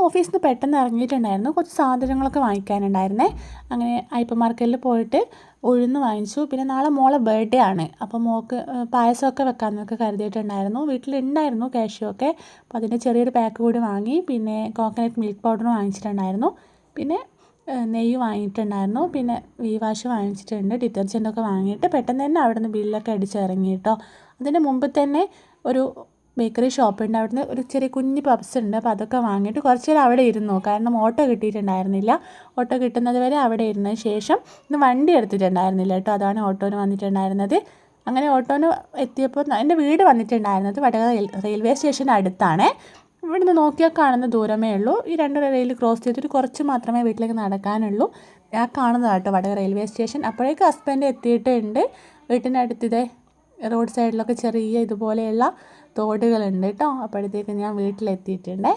ഓഫീസിൽ നിന്ന് പെട്ടെന്ന് ഇറങ്ങിയിട്ടുണ്ടായിരുന്നു. കുറച്ച് സാധനങ്ങളൊക്കെ വാങ്ങിക്കാനുണ്ടായിരുന്നേ. അങ്ങനെ ഹൈപ്പർ മാർക്കറ്റിൽ പോയിട്ട് ഉഴുന്ന് വാങ്ങിച്ചു. പിന്നെ നാളെ മോളെ ബർത്ത്ഡേ ആണ്. അപ്പോൾ മോൾക്ക് പായസമൊക്കെ വെക്കാമെന്നൊക്കെ കരുതിയിട്ടുണ്ടായിരുന്നു. വീട്ടിലുണ്ടായിരുന്നു കാഷ്യൂ ഒക്കെ. അപ്പോൾ അതിൻ്റെ ചെറിയൊരു പാക്ക് കൂടി വാങ്ങി. പിന്നെ കോക്കനട്ട് മിൽക്ക് പൗഡർ വാങ്ങിച്ചിട്ടുണ്ടായിരുന്നു. പിന്നെ നെയ്യ് വാങ്ങിയിട്ടുണ്ടായിരുന്നു. പിന്നെ വി വാഷ് വാങ്ങിച്ചിട്ടുണ്ട്. ഡിറ്റർജൻറ്റൊക്കെ വാങ്ങിയിട്ട് പെട്ടെന്ന് തന്നെ അവിടെ നിന്ന് ബില്ലൊക്കെ അടിച്ചിറങ്ങി കേട്ടോ. അതിൻ്റെ മുമ്പ് തന്നെ ഒരു ബേക്കറി ഷോപ്പുണ്ട്. അവിടുന്ന് ഒരു ചെറിയ കുഞ്ഞ് പപ്സ് ഉണ്ട്. അപ്പോൾ അതൊക്കെ വാങ്ങിയിട്ട് കുറച്ച് നേരം അവിടെ ഇരുന്നു. കാരണം ഓട്ടോ കിട്ടിയിട്ടുണ്ടായിരുന്നില്ല. ഓട്ടോ കിട്ടുന്നത് വരെ അവിടെ ഇരുന്നതിന് ശേഷം ഇന്ന് വണ്ടി എടുത്തിട്ടുണ്ടായിരുന്നില്ല കേട്ടോ. അതാണ് ഓട്ടോന് വന്നിട്ടുണ്ടായിരുന്നത്. അങ്ങനെ ഓട്ടോന് എത്തിയപ്പോൾ എൻ്റെ വീട് വന്നിട്ടുണ്ടായിരുന്നത് വടകര റെയിൽവേ സ്റ്റേഷന് അടുത്താണ്. ഇവിടുന്ന് നോക്കിയാൽ കാണുന്ന ദൂരമേ ഉള്ളൂ. ഈ 2 റെയിൽ ക്രോസ് ചെയ്തിട്ട് കുറച്ച് മാത്രമേ വീട്ടിലേക്ക് നടക്കാനുള്ളൂ. ഞാൻ കാണുന്നതാണ് കേട്ടോ വടകര റെയിൽവേ സ്റ്റേഷൻ. അപ്പോഴേക്ക് ഹസ്ബൻഡ് എത്തിയിട്ടുണ്ട്. വീട്ടിനടുത്തിതേ റോഡ് സൈഡിലൊക്കെ ചെറിയ ഇതുപോലെയുള്ള തോടുകളുണ്ട് കേട്ടോ. അപ്പോഴത്തേക്ക് ഞാൻ വീട്ടിലെത്തിയിട്ടുണ്ടേ.